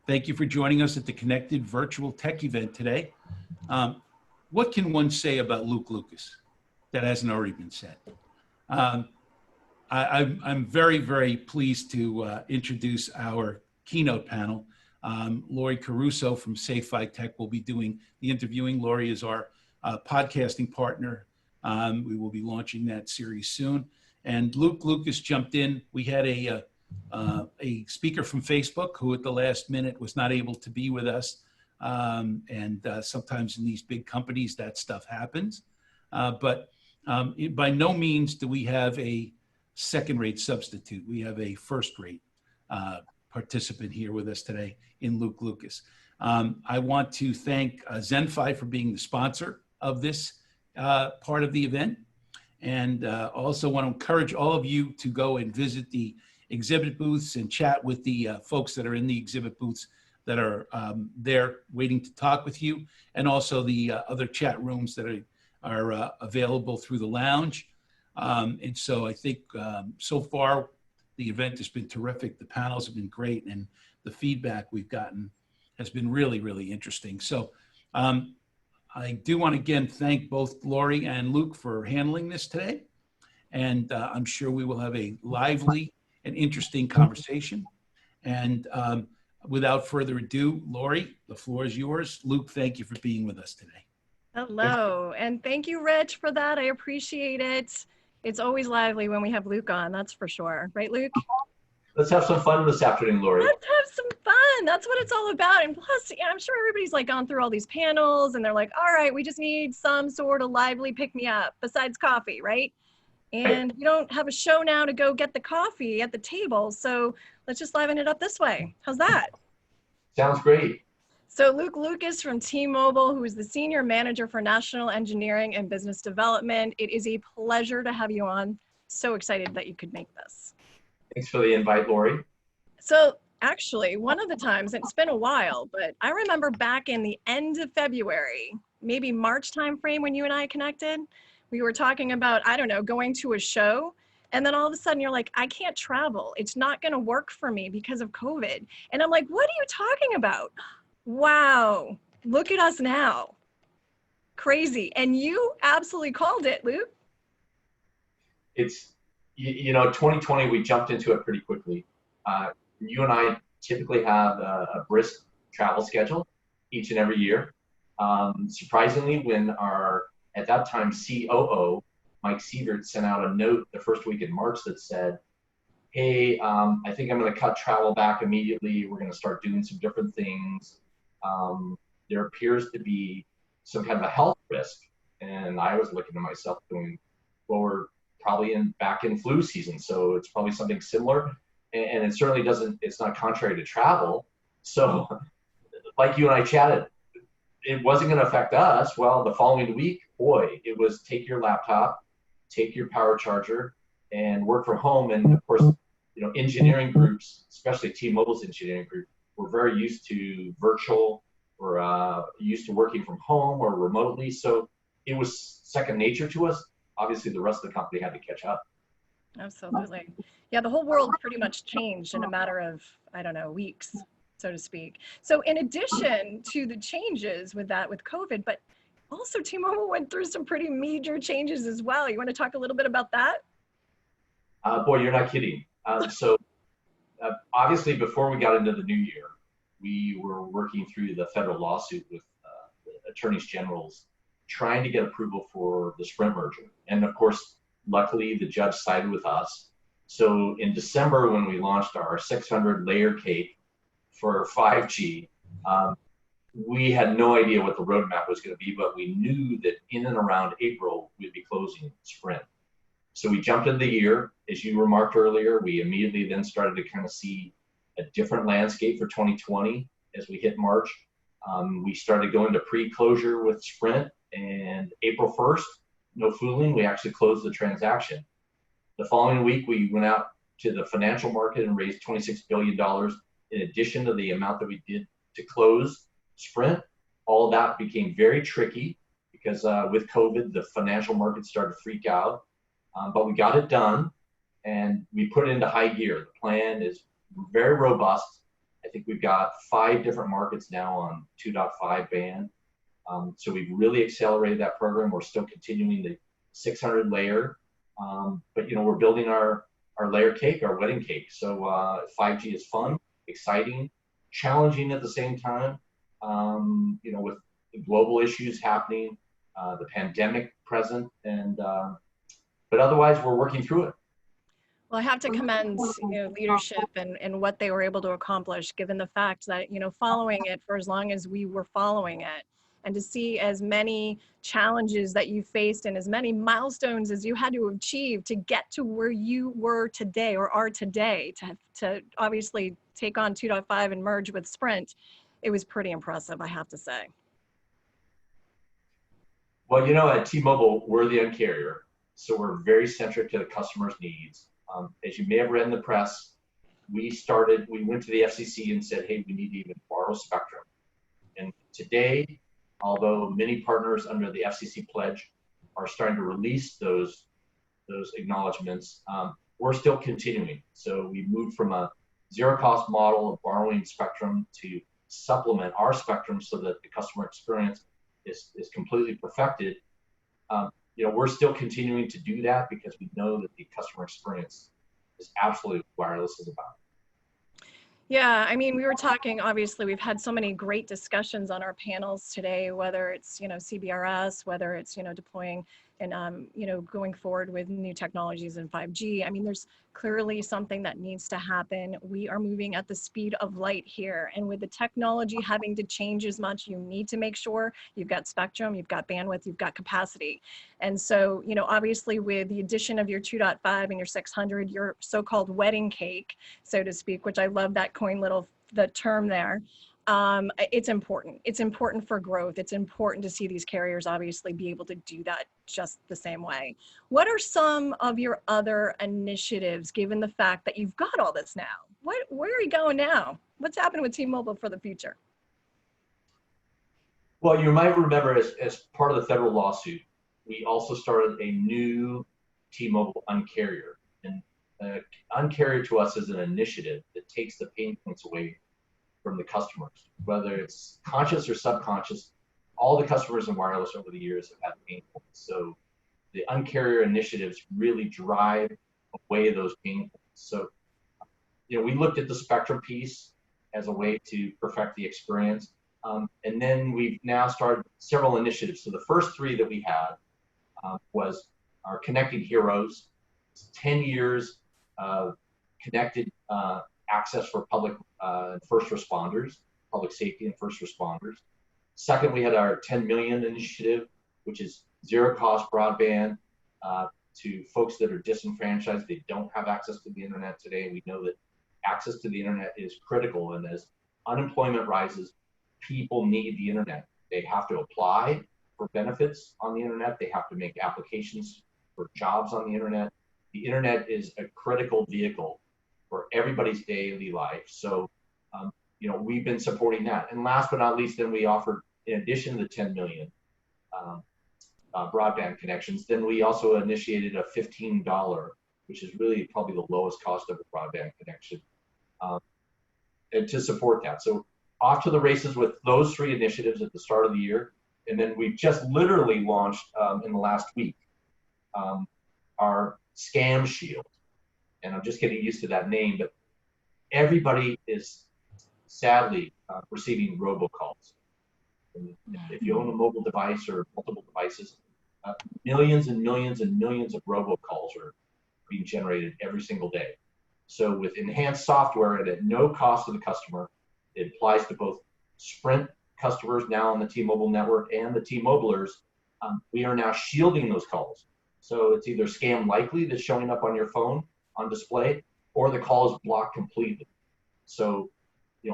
Thank you for joining us at the Connected Virtual Tech event today. What can one say about Luke Lucas that hasn't already been said? I'm very, very pleased to introduce our keynote panel. Laurie Caruso from SafeFi Tech will be doing the interviewing. Laurie is our podcasting partner. We will be launching that series soon. And Luke Lucas jumped in. We had a speaker from Facebook who at the last minute was not able to be with us. Sometimes in these big companies, that stuff happens. But by no means do we have a second-rate substitute. We have a first-rate participant here with us today in Luke Lucas. I want to thank ZenFi for being the sponsor of this part of the event. And also want to encourage all of you to go and visit the exhibit booths and chat with the folks that are in the exhibit booths that are there waiting to talk with you, and also the other chat rooms that are available through the lounge. And so I think so far the event has been terrific. The panels have been great, and the feedback we've gotten has been really, really interesting. So I do want to again thank both Laurie and Luke for handling this today. And I'm sure we will have a lively and interesting conversation. And without further ado, Laurie, the floor is yours. Luke, thank you for being with us today. Hello, and thank you, Rich, for that. I appreciate it. It's always lively when we have Luke on, that's for sure. Right, Luke? Let's have some fun this afternoon, Laurie. Let's have some fun. That's what it's all about. And plus, I'm sure everybody's like gone through all these panels and they're like, all right, we just need some sort of lively pick-me-up besides coffee, right? And we don't have a show now to go get the coffee at the table. So let's just liven it up this way. How's that? Sounds great. So Luke Lucas from T-Mobile, who is the Senior Manager for National Engineering and Business Development. It is a pleasure to have you on. So excited that you could make this. Thanks for the invite, Laurie. So actually, one of the times, and it's been a while, but I remember back in the end of February, maybe March timeframe when you and I connected, we were talking about, I don't know, going to a show. And then all of a sudden you're like, I can't travel. It's not going to work for me because of COVID. And I'm like, what are you talking about? Wow, look at us now. Crazy. And you absolutely called it, Luke. It's, 2020, we jumped into it pretty quickly. You and I typically have a brisk travel schedule each and every year. Surprisingly, when our, at that time, COO, Mike Sievert, sent out a note the first week in March that said, hey, I think I'm going to cut travel back immediately. We're going to start doing some different things. There appears to be some kind of a health risk. And I was looking to myself going, well, we're probably back in flu season. So it's probably something similar. And it certainly it's not contrary to travel. So like you and I chatted, it wasn't going to affect us. Well, the following week, boy, it was take your laptop, take your power charger, and work from home. And of course, engineering groups, especially T-Mobile's engineering group, we're very used to virtual or used to working from home or remotely. So it was second nature to us. Obviously, the rest of the company had to catch up. Absolutely. Yeah, the whole world pretty much changed in a matter of, weeks, so to speak. So in addition to the changes with COVID, but also T-Mobile went through some pretty major changes as well. You want to talk a little bit about that? Boy, you're not kidding. Obviously, before we got into the new year, we were working through the federal lawsuit with the attorneys generals trying to get approval for the Sprint merger. And of course, luckily, the judge sided with us. So in December, when we launched our 600 layer cake for 5G, we had no idea what the roadmap was going to be, but we knew that in and around April, we'd be closing Sprint. So we jumped into the year. As you remarked earlier, we immediately then started to kind of see a different landscape for 2020 as we hit March. We started going to pre-closure with Sprint, and April 1st, no fooling, we actually closed the transaction. The following week, we went out to the financial market and raised $26 billion in addition to the amount that we did to close Sprint. All of that became very tricky because with COVID, the financial market started to freak out. But we got it done and we put it into high gear. The plan is very robust. I think we've got 5 different markets now on 2.5 band. So we've really accelerated that program. We're still continuing the 600 layer, but we're building our layer cake, our wedding cake. So 5G is fun, exciting, challenging at the same time. With the global issues happening, the pandemic present, and but otherwise we're working through it. Well, I have to commend, leadership and what they were able to accomplish, given the fact that, following it for as long as we were following it, and to see as many challenges that you faced and as many milestones as you had to achieve to get to where you were today or are today, to obviously take on 2.5 and merge with Sprint, it was pretty impressive, I have to say. Well, at T-Mobile, we're the Un-carrier, so we're very centric to the customer's needs. As you may have read in the press, we went to the FCC and said, hey, we need to even borrow spectrum. And today, although many partners under the FCC pledge are starting to release those acknowledgments, we're still continuing. So we moved from a zero-cost model of borrowing spectrum to supplement our spectrum so that the customer experience is completely perfected. We're still continuing to do that because we know that the customer experience is absolutely what wireless is about. Yeah, I mean, we were talking, obviously, we've had so many great discussions on our panels today, whether it's, CBRS, whether it's, deploying and, going forward with new technologies in 5G. I mean, there's clearly something that needs to happen. We are moving at the speed of light here. And with the technology having to change as much, you need to make sure you've got spectrum, you've got bandwidth, you've got capacity. And so, obviously with the addition of your 2.5 and your 600, your so-called wedding cake, so to speak, which I love that the term there. It's important. It's important for growth. It's important to see these carriers obviously be able to do that just the same way. What are some of your other initiatives, given the fact that you've got all this now? Where are you going now? What's happening with T-Mobile for the future? Well, you might remember as part of the federal lawsuit, we also started a new T-Mobile Un-carrier. And Un-carrier to us is an initiative that takes the pain points away from the customers, whether it's conscious or subconscious. All the customers in wireless over the years have had pain points. So the Un-carrier initiatives really drive away those pain points. So, we looked at the spectrum piece as a way to perfect the experience. And then we've now started several initiatives. So the first 3 that we had was our Connected Heroes. It's 10 years of connected access for public first responders, public safety and first responders. Second, we had our 10 million initiative, which is zero cost broadband to folks that are disenfranchised. They don't have access to the internet today. We know that access to the internet is critical. And as unemployment rises, people need the internet. They have to apply for benefits on the internet. They have to make applications for jobs on the internet. The internet is a critical vehicle for everybody's daily life. So, we've been supporting that. And last but not least, then we offered, in addition to the 10 million broadband connections, then we also initiated a $15, which is really probably the lowest cost of a broadband connection, and to support that. So off to the races with those 3 initiatives at the start of the year. And then we just literally launched in the last week our Scam Shield. And I'm just getting used to that name, but everybody is sadly receiving robocalls. And if you own a mobile device or multiple devices, millions and millions and millions of robocalls are being generated every single day. So with enhanced software and at no cost to the customer, it applies to both Sprint customers now on the T-Mobile network and the T-Mobilers. We are now shielding those calls. So it's either scam likely that's showing up on your phone on display, or the call is blocked completely. So,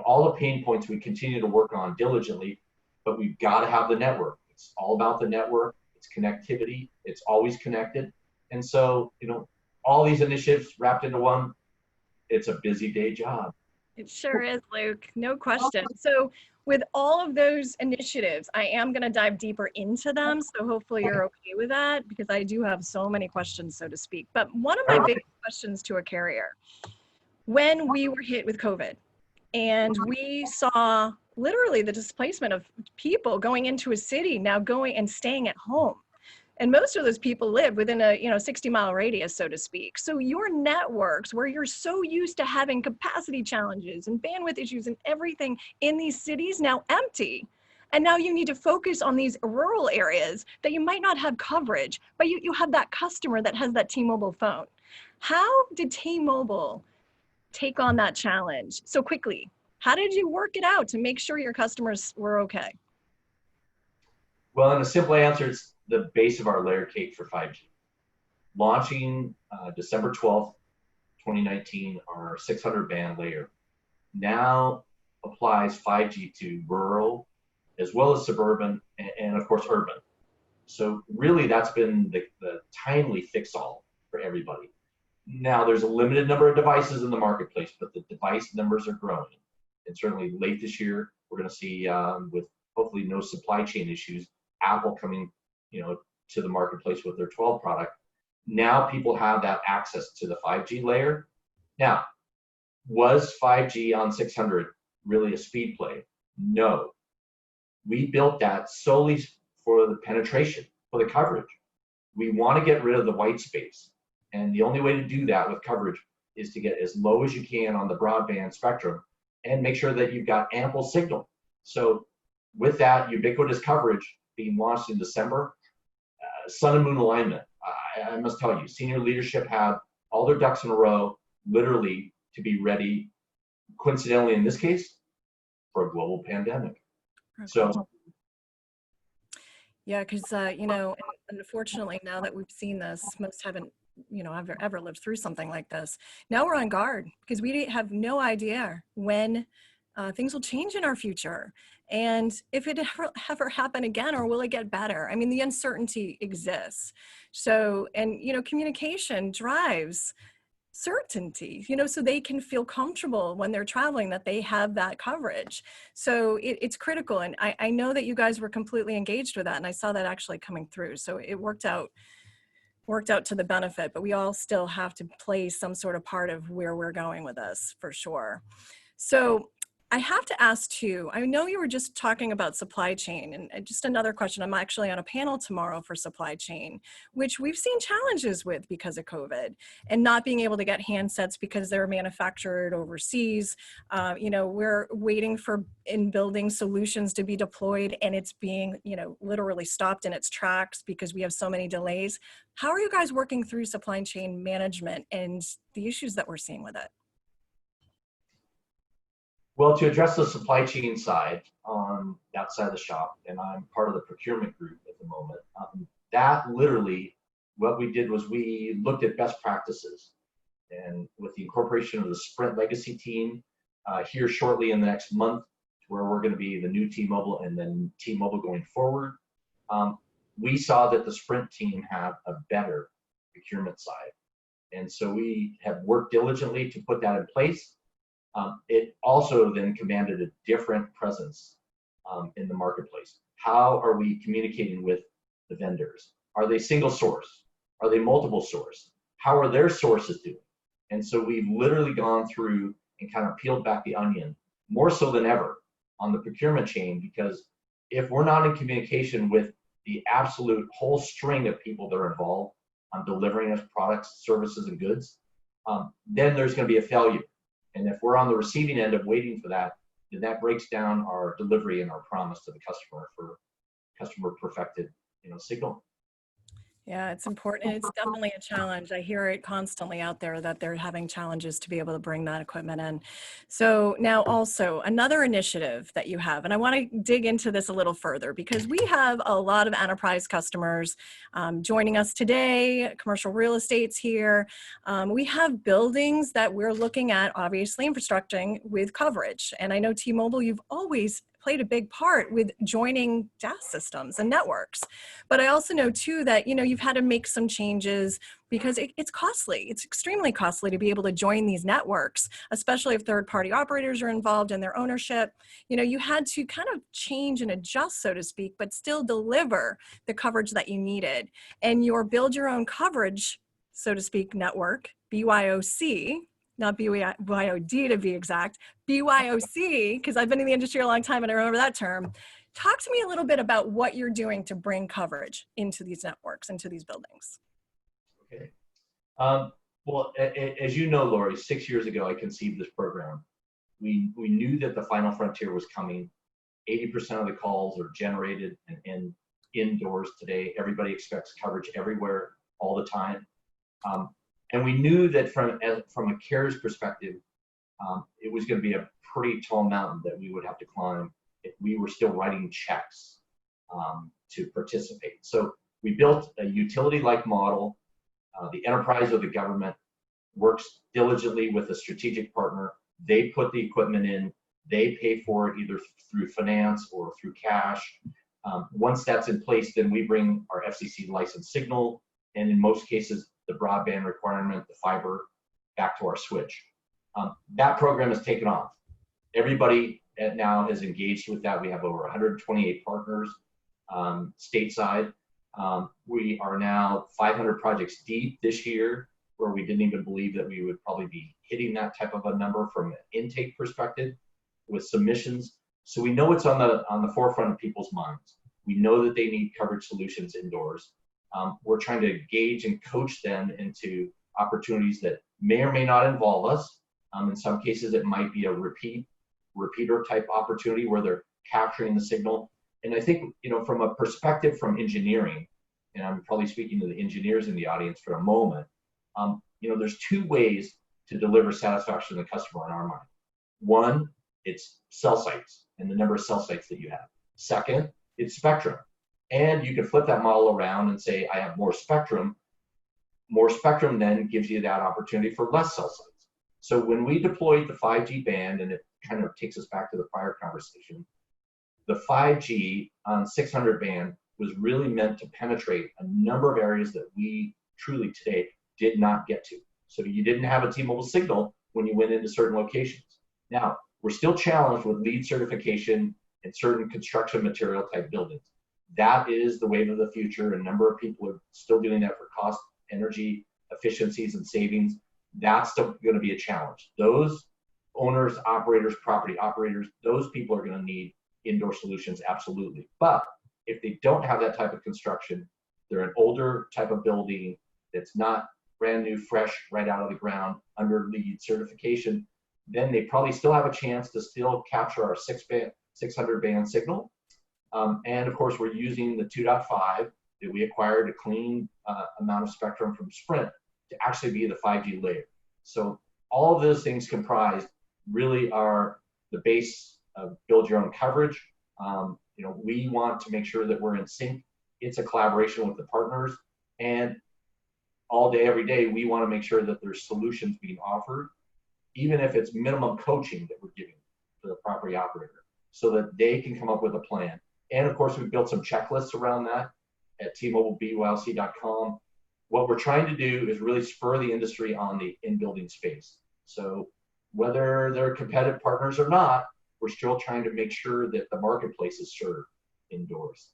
all the pain points we continue to work on diligently, but we've got to have the network. It's all about the network. It's connectivity. It's always connected. And so, all these initiatives wrapped into one, it's a busy day job. It sure is, Luke, no question. So with all of those initiatives, I am going to dive deeper into them. So hopefully you're okay with that, because I do have so many questions, so to speak. But one of my biggest questions to a carrier, when we were hit with COVID, And we saw literally the displacement of people going into a city, now going and staying at home. And most of those people live within a 60-mile radius, so to speak. So your networks, where you're so used to having capacity challenges and bandwidth issues and everything in these cities, now empty. And now you need to focus on these rural areas that you might not have coverage, but you have that customer that has that T-Mobile phone. How did T-Mobile take on that challenge so quickly? How did you work it out to make sure your customers were okay? Well, in a simple answer, it's the base of our layer cake for 5G. Launching December 12th, 2019, our 600 band layer now applies 5G to rural as well as suburban and of course urban. So really that's been the timely fix-all for everybody. Now there's a limited number of devices in the marketplace, but the device numbers are growing. And certainly late this year, we're going to see with hopefully no supply chain issues, Apple coming, to the marketplace with their 12 product. Now people have that access to the 5G layer. Now, was 5G on 600 really a speed play? No. We built that solely for the penetration, for the coverage. We want to get rid of the white space. And the only way to do that with coverage is to get as low as you can on the broadband spectrum and make sure that you've got ample signal. So with that ubiquitous coverage being launched in December, sun and moon alignment. I must tell you, senior leadership had all their ducks in a row, literally, to be ready, coincidentally in this case, for a global pandemic. So, yeah, because unfortunately, now that we've seen this, most haven't, ever lived through something like this. Now we're on guard because we have no idea when things will change in our future, and if it ever happen again, or will it get better? I mean, the uncertainty exists. So, and communication drives certainty, so they can feel comfortable when they're traveling that they have that coverage. So it's critical. And I know that you guys were completely engaged with that, and I saw that actually coming through. So it worked out to the benefit, but we all still have to play some sort of part of where we're going with this for sure. So I have to ask too, I know you were just talking about supply chain, and just another question. I'm actually on a panel tomorrow for supply chain, which we've seen challenges with because of COVID and not being able to get handsets because they're manufactured overseas. We're waiting for in-building solutions to be deployed, and it's being, literally stopped in its tracks because we have so many delays. How are you guys working through supply chain management and the issues that we're seeing with it? well, to address the supply chain side on that side of the shop, and I'm part of the procurement group at the moment, that literally, what we did was we looked at best practices. And with the incorporation of the Sprint legacy team here shortly in the next month, where we're going to be the new T-Mobile and then T-Mobile going forward, we saw that the Sprint team had a better procurement side. And so we have worked diligently to put that in place. It also then commanded a different presence in the marketplace. How are we communicating with the vendors? Are they single source? Are they multiple source? How are their sources doing? And so we've literally gone through and kind of peeled back the onion more so than ever on the procurement chain, because if we're not in communication with the absolute whole string of people that are involved on delivering us products, services, and goods, then there's going to be a failure. And if we're on the receiving end of waiting for that, then that breaks down our delivery and our promise to the customer for customer perfected, signal. Yeah, it's important. It's definitely a challenge. I hear it constantly out there that they're having challenges to be able to bring that equipment in. So now also another initiative that you have, and I want to dig into this a little further because we have a lot of enterprise customers joining us today, commercial real estate's here. We have buildings that we're looking at, obviously, infrastructuring with coverage. And I know T-Mobile, you've always played a big part with joining DAS systems and networks. But I also know too that, you've had to make some changes because it's costly. It's extremely costly to be able to join these networks, especially if third-party operators are involved in their ownership. You had to kind of change and adjust, so to speak, but still deliver the coverage that you needed. And your build your own coverage, so to speak, network, BYOC, not BYOD to be exact, BYOC, because I've been in the industry a long time and I remember that term. Talk to me a little bit about what you're doing to bring coverage into these networks, into these buildings. Okay. Well, as you know, Laurie, 6 years ago, I conceived this program. We knew that the final frontier was coming. 80% of the calls are generated and indoors today. Everybody expects coverage everywhere, all the time. And we knew that from a carrier's perspective, it was going to be a pretty tall mountain that we would have to climb if we were still writing checks to participate. So we built a utility-like model. The enterprise or the government works diligently with a strategic partner. They put the equipment in, they pay for it either through finance or through cash. Once that's in place, then we bring our FCC licensed signal, and in most cases, the broadband requirement, the fiber, back to our switch. That program has taken off. Everybody now has engaged with that. We have over 128 partners stateside. We are now 500 projects deep this year, where we didn't even believe that we would probably be hitting that type of a number from an intake perspective with submissions. So we know it's on the forefront of people's minds. We know that they need coverage solutions indoors. We're trying to gauge and coach them into opportunities that may or may not involve us. In some cases, it might be a repeater type opportunity where they're capturing the signal. And I think, from a perspective from engineering, and I'm probably speaking to the engineers in the audience for a moment, there's two ways to deliver satisfaction to the customer in our mind. One, it's cell sites and the number of cell sites that you have. Second, it's spectrum. And you can flip that model around and say, I have more spectrum. More spectrum then gives you that opportunity for less cell sites. So when we deployed the 5G band, and it kind of takes us back to the prior conversation, the 5G on 600 band was really meant to penetrate a number of areas that we truly today did not get to. So you didn't have a T-Mobile signal when you went into certain locations. Now, we're still challenged with LEED certification in certain construction material type buildings. That is the wave of the future. A number of people are still doing that for cost, energy, efficiencies, and savings. That's still going to be a challenge. Those owners, operators, property operators, those people are going to need indoor solutions, absolutely. But if they don't have that type of construction, they're an older type of building that's not brand new, fresh, right out of the ground, under LEED certification, then they probably still have a chance to still capture our 600 band signal. And of course, we're using the 2.5 that we acquired, a clean amount of spectrum from Sprint, to actually be the 5G layer. So all of those things comprised really are the base of build your own coverage. We want to make sure that we're in sync. It's a collaboration with the partners, and all day, every day, we want to make sure that there's solutions being offered, even if it's minimum coaching that we're giving to the property operator, so that they can come up with a plan. And of course, we've built some checklists around that at tmobilebyolc.com. What we're trying to do is really spur the industry on the in-building space. So whether they're competitive partners or not, we're still trying to make sure that the marketplace is served indoors.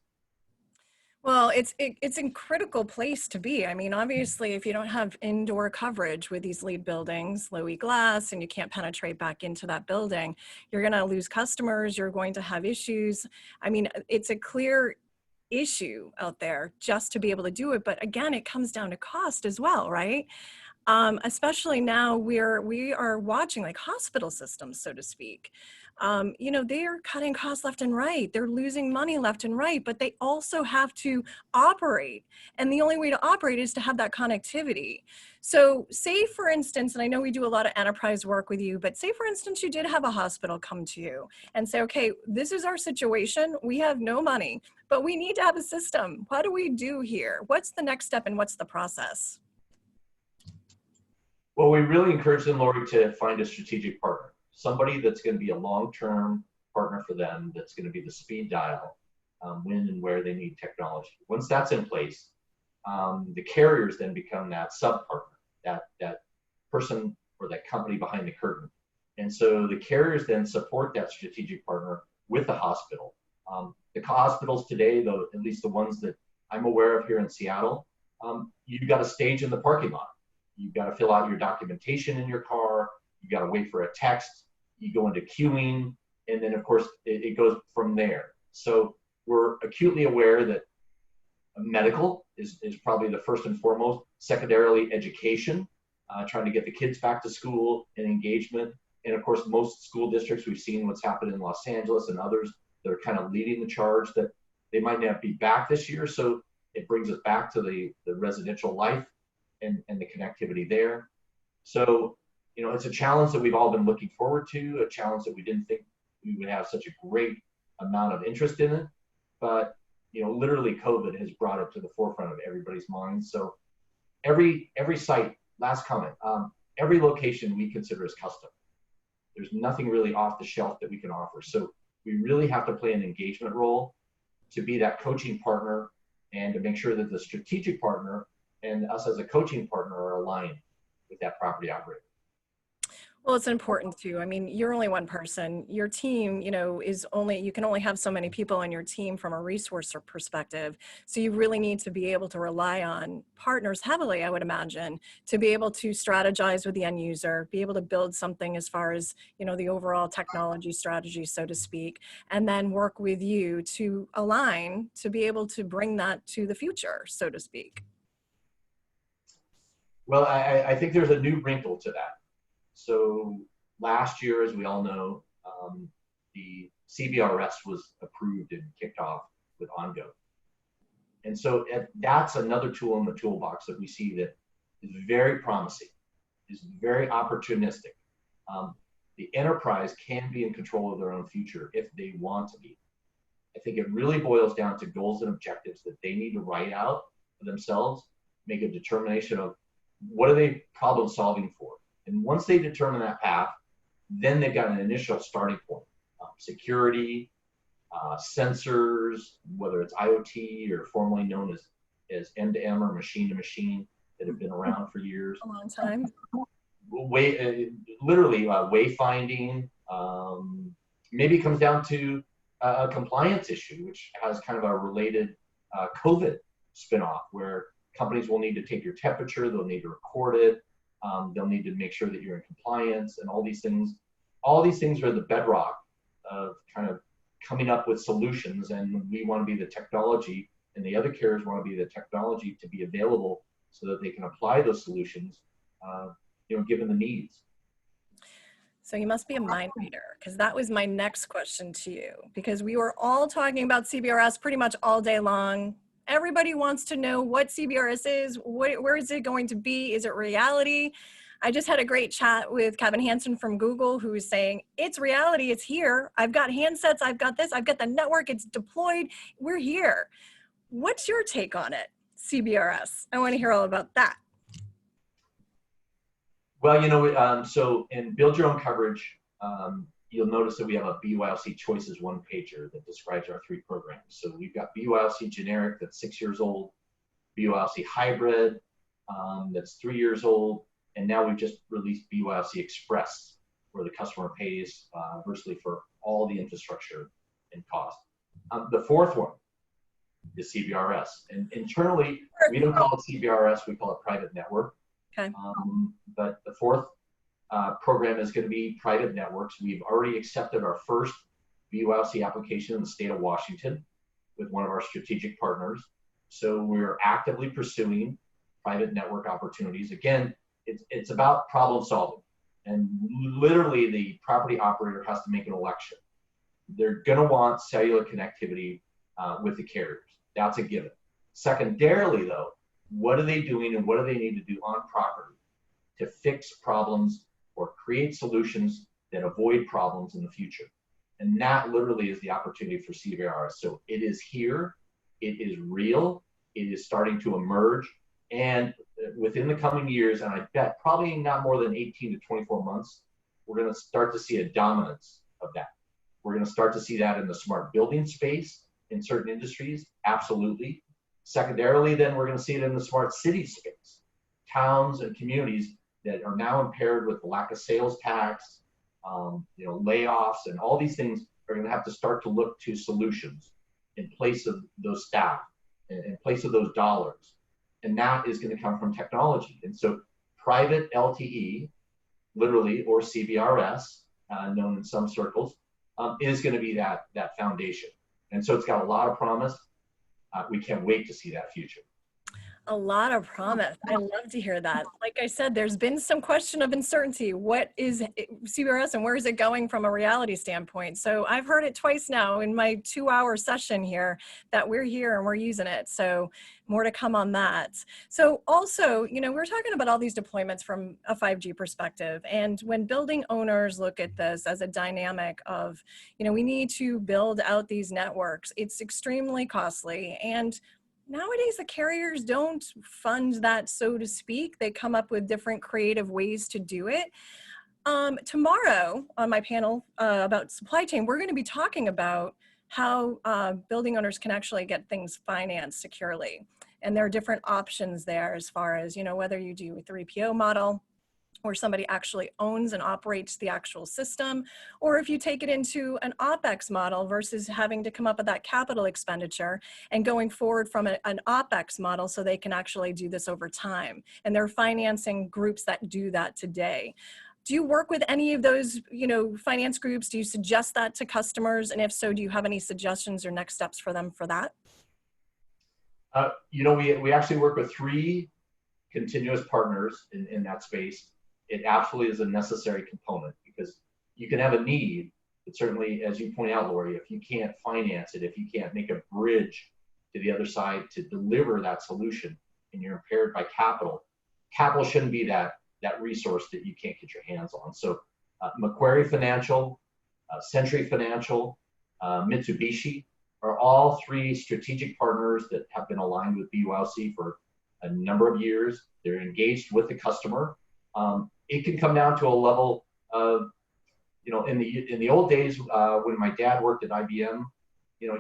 Well, it's a critical place to be. I mean, obviously, if you don't have indoor coverage with these LEED buildings, low E glass, and you can't penetrate back into that building, you're going to lose customers. You're going to have issues. I mean, it's a clear issue out there just to be able to do it. But again, it comes down to cost as well, right? Especially now we are watching like hospital systems, so to speak. They are cutting costs left and right. They're losing money left and right, but they also have to operate. And the only way to operate is to have that connectivity. So say, for instance, and I know we do a lot of enterprise work with you, but say, for instance, you did have a hospital come to you and say, okay, this is our situation. We have no money, but we need to have a system. What do we do here? What's the next step and what's the process? Well, we really encourage them, Laurie, to find a strategic partner, somebody that's going to be a long-term partner for them, that's going to be the speed dial when and where they need technology. Once that's in place, the carriers then become that sub-partner, that person or that company behind the curtain. And so the carriers then support that strategic partner with the hospital. The hospitals today, though, at least the ones that I'm aware of here in Seattle, you've got a stage in the parking lot. You've got to fill out your documentation in your car. you got to wait for a text, you go into queuing, and then of course it goes from there. So we're acutely aware that medical is probably the first and foremost. Secondarily, education, trying to get the kids back to school and engagement. And of course, most school districts, we've seen what's happened in Los Angeles and others that are kind of leading the charge that they might not be back this year. So it brings us back to the residential life and the connectivity there. So, it's a challenge that we've all been looking forward to, a challenge that we didn't think we would have such a great amount of interest in it. But, literally COVID has brought it to the forefront of everybody's minds. So every site, last comment, every location we consider as custom. There's nothing really off the shelf that we can offer. So we really have to play an engagement role to be that coaching partner and to make sure that the strategic partner and us as a coaching partner are aligned with that property operator. Well, it's important too. I mean, you're only one person. Your team, you can only have so many people on your team from a resource perspective. So you really need to be able to rely on partners heavily, I would imagine, to be able to strategize with the end user, be able to build something as far as, the overall technology strategy, so to speak, and then work with you to align to be able to bring that to the future, so to speak. Well, I think there's a new wrinkle to that. So last year, as we all know, the CBRS was approved and kicked off with OnGo. And so that's another tool in the toolbox that we see that is very promising, is very opportunistic. The enterprise can be in control of their own future if they want to be. I think it really boils down to goals and objectives that they need to write out for themselves, make a determination of what are they problem solving for. And once they determine that path, then they've got an initial starting point. Security, sensors, whether it's IoT or formerly known as M2M or machine to machine that have been around for years. A long time. Literally wayfinding. Maybe it comes down to a compliance issue, which has kind of a related COVID spinoff where companies will need to take your temperature, they'll need to record it. They'll need to make sure that you're in compliance and all these things. All these things are the bedrock of kind of coming up with solutions. And we want to be the technology, and the other carriers want to be the technology to be available so that they can apply those solutions, given the needs. So you must be a mind reader, because that was my next question to you, because we were all talking about CBRS pretty much all day long. Everybody wants to know what CBRS is, where is it going to be? Is it reality? I just had a great chat with Kevin Hansen from Google, who is saying, it's reality, it's here. I've got handsets, I've got this, I've got the network, it's deployed, we're here. What's your take on it, CBRS? I want to hear all about that. Well, so in Build Your Own Coverage, you'll notice that we have a BYLC Choices one-pager that describes our three programs. So we've got BYLC Generic that's 6 years old, BYLC Hybrid that's 3 years old, and now we've just released BYLC Express, where the customer pays virtually for all the infrastructure and cost. The fourth one is CBRS. And internally, we don't call it CBRS, we call it private network. Okay. But the fourth program is going to be private networks. We've already accepted our first BYLC application in the state of Washington with one of our strategic partners. So we're actively pursuing private network opportunities. Again, it's about problem solving. And literally the property operator has to make an election. They're going to want cellular connectivity with the carriers. That's a given. Secondarily, though, what are they doing and what do they need to do on property to fix problems or create solutions that avoid problems in the future? And that literally is the opportunity for CBRS. So it is here, it is real, it is starting to emerge, and within the coming years, and I bet probably not more than 18 to 24 months, we're going to start to see a dominance of that. We're going to start to see that in the smart building space in certain industries, absolutely. Secondarily, then we're going to see it in the smart city space. Towns and communities that are now impaired with the lack of sales tax, layoffs, and all these things are going to have to start to look to solutions in place of those staff, in place of those dollars. And that is going to come from technology. And so private LTE literally, or CBRS, known in some circles, is going to be that foundation. And so it's got a lot of promise. We can't wait to see that future. A lot of promise. I love to hear that. Like I said, there's been some question of uncertainty. What is CBRS and where is it going from a reality standpoint? So I've heard it twice now in my 2-hour session here that we're here and we're using it. So more to come on that. So also, we're talking about all these deployments from a 5G perspective. And when building owners look at this as a dynamic of, we need to build out these networks, it's extremely costly. And nowadays, the carriers don't fund that, so to speak. They come up with different creative ways to do it. Tomorrow on my panel about supply chain, we're going to be talking about how building owners can actually get things financed securely. And there are different options there as far as, whether you do a 3PO model, or somebody actually owns and operates the actual system, or if you take it into an OpEx model versus having to come up with that capital expenditure and going forward from an OpEx model so they can actually do this over time. And there are financing groups that do that today. Do you work with any of those, finance groups? Do you suggest that to customers? And if so, do you have any suggestions or next steps for them for that? We actually work with 3 continuous partners in that space. It absolutely is a necessary component because you can have a need, but certainly, as you point out, Laurie, if you can't finance it, if you can't make a bridge to the other side to deliver that solution, and you're impaired by capital shouldn't be that resource that you can't get your hands on. So Macquarie Financial, Century Financial, Mitsubishi are all 3 strategic partners that have been aligned with BYOC for a number of years. They're engaged with the customer. It can come down to a level of, in the old days when my dad worked at IBM,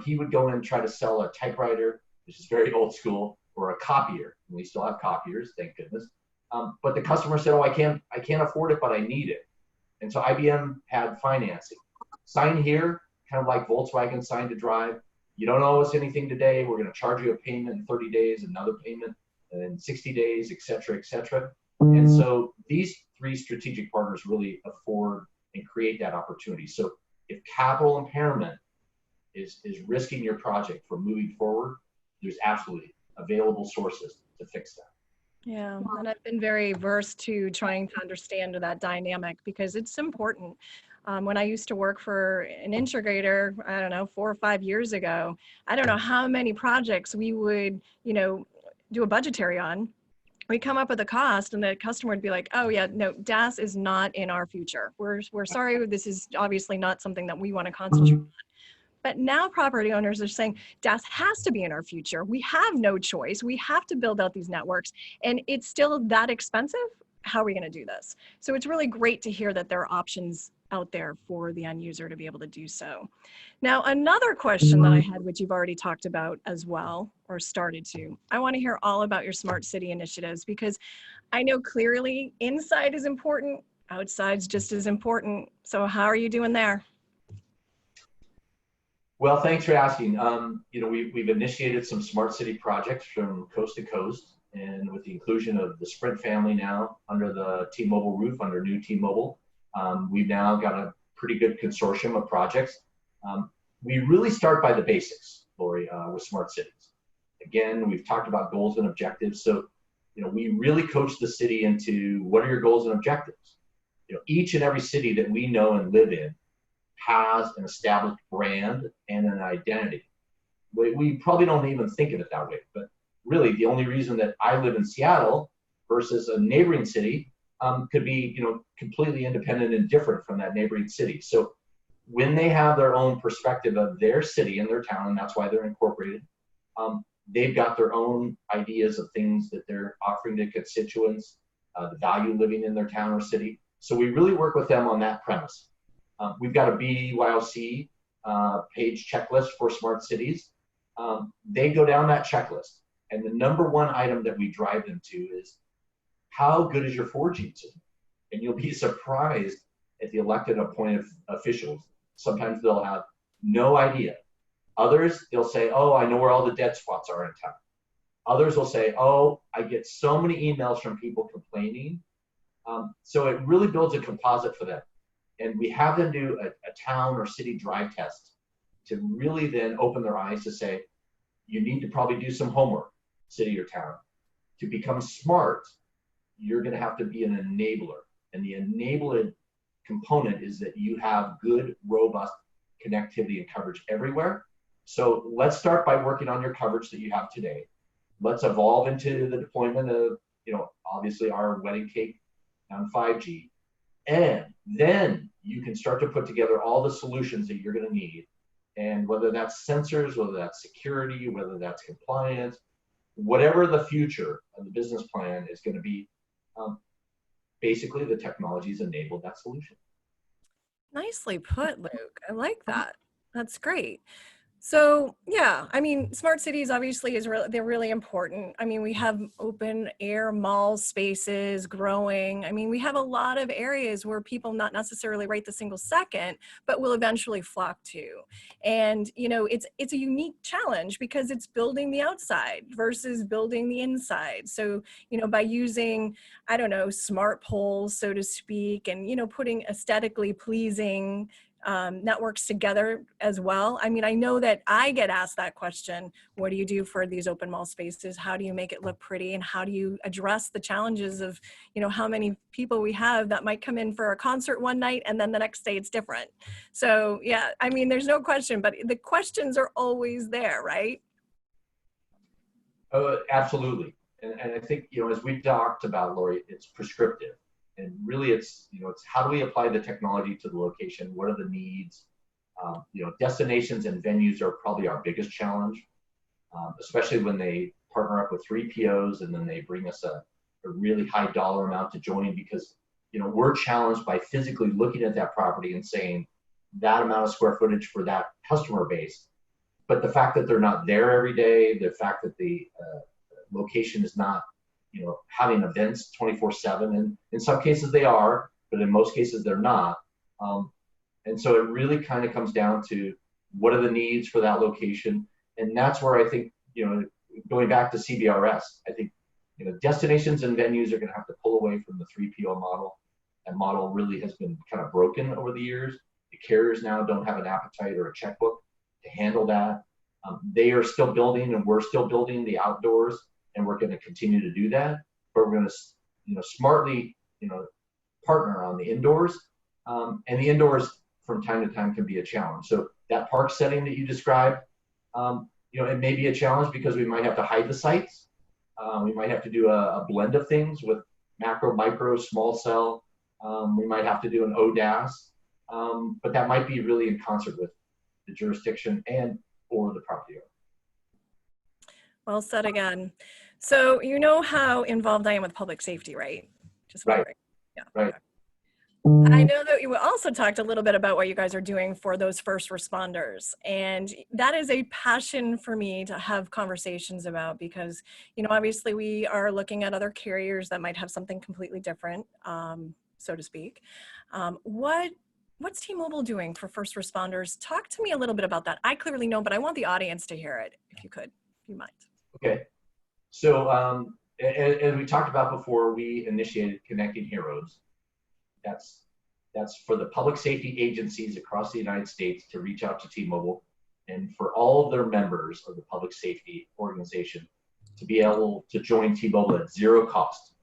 he would go in and try to sell a typewriter, which is very old school, or a copier. And we still have copiers, thank goodness. But the customer said, "Oh, I can't afford it, but I need it." And so IBM had financing. Sign here, kind of like Volkswagen Sign to Drive. You don't owe us anything today. We're going to charge you a payment in 30 days, another payment in 60 days, et cetera, et cetera. And so these 3 strategic partners really afford and create that opportunity. So if capital impairment is risking your project from moving forward, there's absolutely available sources to fix that. Yeah, and I've been very versed to trying to understand that dynamic because it's important. When I used to work for an integrator, I don't know, 4 or 5 years ago, I don't know how many projects we would, do a budgetary on. We come up with a cost and the customer would be like, "Oh yeah, no, DAS is not in our future. We're sorry, this is obviously not something that we want to concentrate on." But now property owners are saying, DAS has to be in our future. We have no choice. We have to build out these networks and it's still that expensive. How are we going to do this? So it's really great to hear that there are options out there for the end user to be able to do so. Now, another question that I had, which you've already talked about as well, or started to, I want to hear all about your smart city initiatives because I know clearly inside is important, outside's just as important. So how are you doing there? Well, thanks for asking. We've initiated some smart city projects from coast to coast, and with the inclusion of the Sprint family now under the T-Mobile roof, under new T-Mobile, we've now got a pretty good consortium of projects. We really start by the basics, Laurie, with smart cities. Again, we've talked about goals and objectives. So, we really coach the city into what are your goals and objectives. Each and every city that we know and live in has an established brand and an identity. We probably don't even think of it that way, but really the only reason that I live in Seattle versus a neighboring city could be, completely independent and different from that neighboring city. So when they have their own perspective of their city and their town, and that's why they're incorporated, they've got their own ideas of things that they're offering to constituents, the value living in their town or city. So we really work with them on that premise. We've got a BYOC page checklist for smart cities. They go down that checklist, and the number 1 item that we drive them to is, how good is your 4G system? And you'll be surprised at the elected appointed officials. Sometimes they'll have no idea. Others, they'll say, "Oh, I know where all the dead spots are in town." Others will say, "Oh, I get so many emails from people complaining So it really builds a composite for them. And we have them do a town or city drive test to really then open their eyes to say, you need to probably do some homework, city or town. To become smart, you're going to have to be an enabler. And the enabler component is that you have good, robust connectivity and coverage everywhere. So let's start by working on your coverage that you have today. Let's evolve into the deployment of, obviously our wedding cake on 5G. And then you can start to put together all the solutions that you're going to need. And whether that's sensors, whether that's security, whether that's compliance, whatever the future of the business plan is going to be, basically the technology's enabled that solution. Nicely put, Luke. I like that. That's great. So yeah, I mean, smart cities obviously they're really important. I mean, we have open air mall spaces growing. I mean, we have a lot of areas where people not necessarily right the single second, but will eventually flock to. And it's a unique challenge because it's building the outside versus building the inside. So by using, I don't know, smart poles, so to speak, and putting aesthetically pleasing networks together as well. I mean, I know that I get asked that question, what do you do for these open mall spaces? How do you make it look pretty? And how do you address the challenges of, how many people we have that might come in for a concert one night and then the next day it's different. So yeah, I mean, there's no question, but the questions are always there, right? Absolutely. And I think, as we talked about, Laurie, it's prescriptive. And really it's how do we apply the technology to the location? What are the needs? Destinations and venues are probably our biggest challenge, especially when they partner up with 3POs and then they bring us a really high dollar amount to join because, we're challenged by physically looking at that property and saying that amount of square footage for that customer base. But the fact that they're not there every day, the fact that the location is not having events 24/7, and in some cases they are, but in most cases they're not. And so it really kind of comes down to what are the needs for that location, and that's where I think going back to CBRS, I think destinations and venues are going to have to pull away from the 3PO model. That model really has been kind of broken over the years. The carriers now don't have an appetite or a checkbook to handle that. They are still building, and we're still building the outdoors. And we're going to continue to do that, but we're going to, smartly, partner on the indoors. And the indoors, from time to time, can be a challenge. So that park setting that you described, it may be a challenge because we might have to hide the sites. We might have to do a blend of things with macro, micro, small cell. We might have to do an ODAS, but that might be really in concert with the jurisdiction and or the property owner. Well said again. So you know how involved I am with public safety, right? Just right. Wondering. Yeah. Right. Okay. I know that you also talked a little bit about what you guys are doing for those first responders. And that is a passion for me to have conversations about because, obviously we are looking at other carriers that might have something completely different, so to speak. What's T-Mobile doing for first responders? Talk to me a little bit about that. I clearly know, but I want the audience to hear it, if you could, if you mind. Okay. So as we talked about before, we initiated Connecting Heroes. That's for the public safety agencies across the United States to reach out to T-Mobile and for all of their members of the public safety organization to be able to join T-Mobile at zero cost.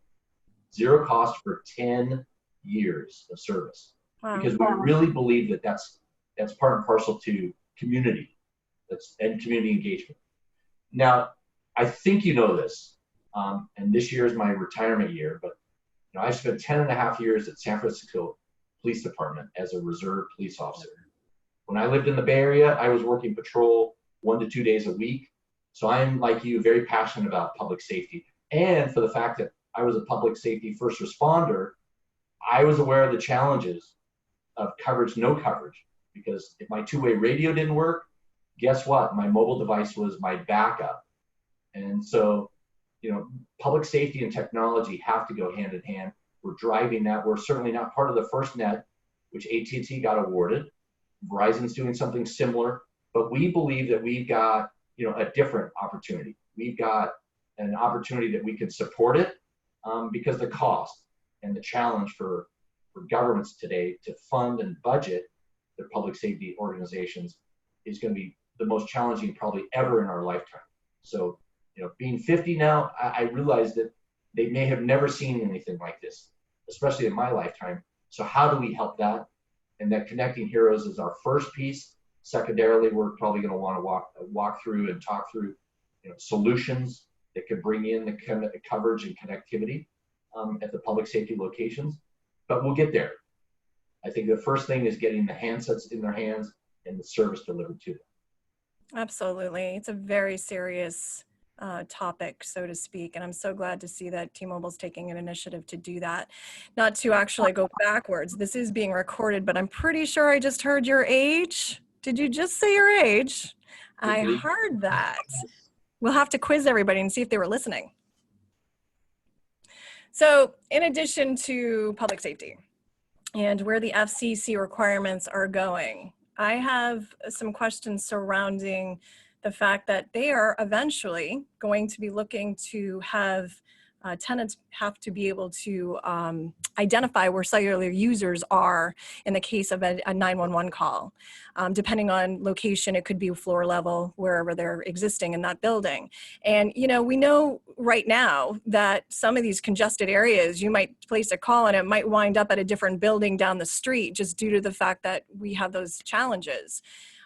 Zero cost for 10 years of service. Wow. Because we really believe that that's part and parcel to community and community engagement. Now, I think you know this, and this year is my retirement year, but I spent 10 and a half years at San Francisco Police Department as a reserve police officer. When I lived in the Bay Area, I was working patrol 1 to 2 days a week. So I'm, like you, very passionate about public safety. And for the fact that I was a public safety first responder, I was aware of the challenges of coverage, no coverage, because if my two-way radio didn't work, guess what? My mobile device was my backup. And so, public safety and technology have to go hand in hand. We're driving that. We're certainly not part of the FirstNet, which AT&T got awarded. Verizon's doing something similar, but we believe that we've got, a different opportunity. We've got an opportunity that we can support it because the cost. and the challenge for governments today to fund and budget their public safety organizations is going to be the most challenging probably ever in our lifetime. So, being 50 now, I realize that they may have never seen anything like this, especially in my lifetime. So how do we help that? And that Connecting Heroes is our first piece. Secondarily, we're probably going to want to walk through and talk through solutions that could bring in the coverage and connectivity at the public safety locations. But we'll get there. I think the first thing is getting the handsets in their hands and the service delivered to them. Absolutely. It's a very serious topic, so to speak. And I'm so glad to see that T-Mobile's taking an initiative to do that. Not to actually go backwards. This is being recorded, but I'm pretty sure I just heard your age. Did you just say your age? I heard that. We'll have to quiz everybody and see if they were listening. So in addition to public safety and where the FCC requirements are going, I have some questions surrounding the fact that they are eventually going to be looking to have tenants have to be able to identify where cellular users are in the case of a 911 call. Depending on location, it could be floor level, wherever they're existing in that building. And, we know right now that some of these congested areas, you might place a call and it might wind up at a different building down the street just due to the fact that we have those challenges.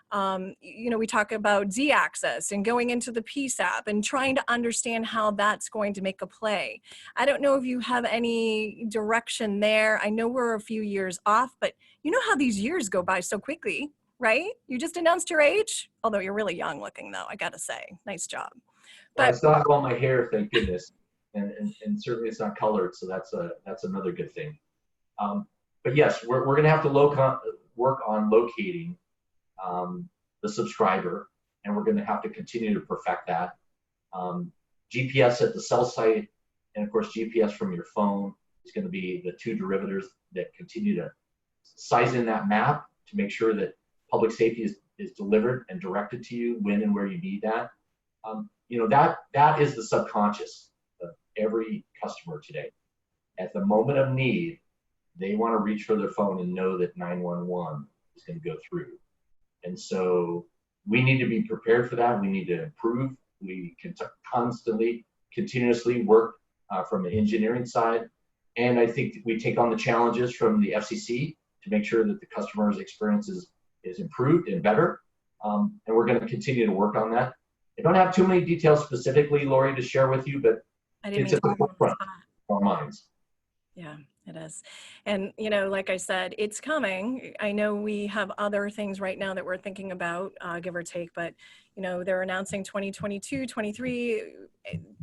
We talk about Z-Access and going into the PSAP and trying to understand how that's going to make a play. I don't know if you have any direction there. I know we're a few years off, but you know how these years go by so quickly, right? You just announced your age, although you're really young looking though, I gotta say. Nice job. Well, I still have all my hair, thank goodness. And certainly it's not colored, so that's another good thing. But yes, we're gonna have to work on locating the subscriber, and we're going to have to continue to perfect that. GPS at the cell site, and of course GPS from your phone is going to be the two derivatives that continue to size in that map to make sure that public safety is delivered and directed to you when and where you need that. That is the subconscious of every customer today. At the moment of need, they want to reach for their phone and know that 911 is going to go through. And so we need to be prepared for that. We need to improve. We can continuously work from the engineering side. And I think we take on the challenges from the FCC to make sure that the customer's experience is improved and better. And we're going to continue to work on that. I don't have too many details specifically, Laurie, to share with you, but it's at the forefront of our minds. Yeah, it is. And, like I said, it's coming. I know we have other things right now that we're thinking about, give or take, but, they're announcing 2022, 23.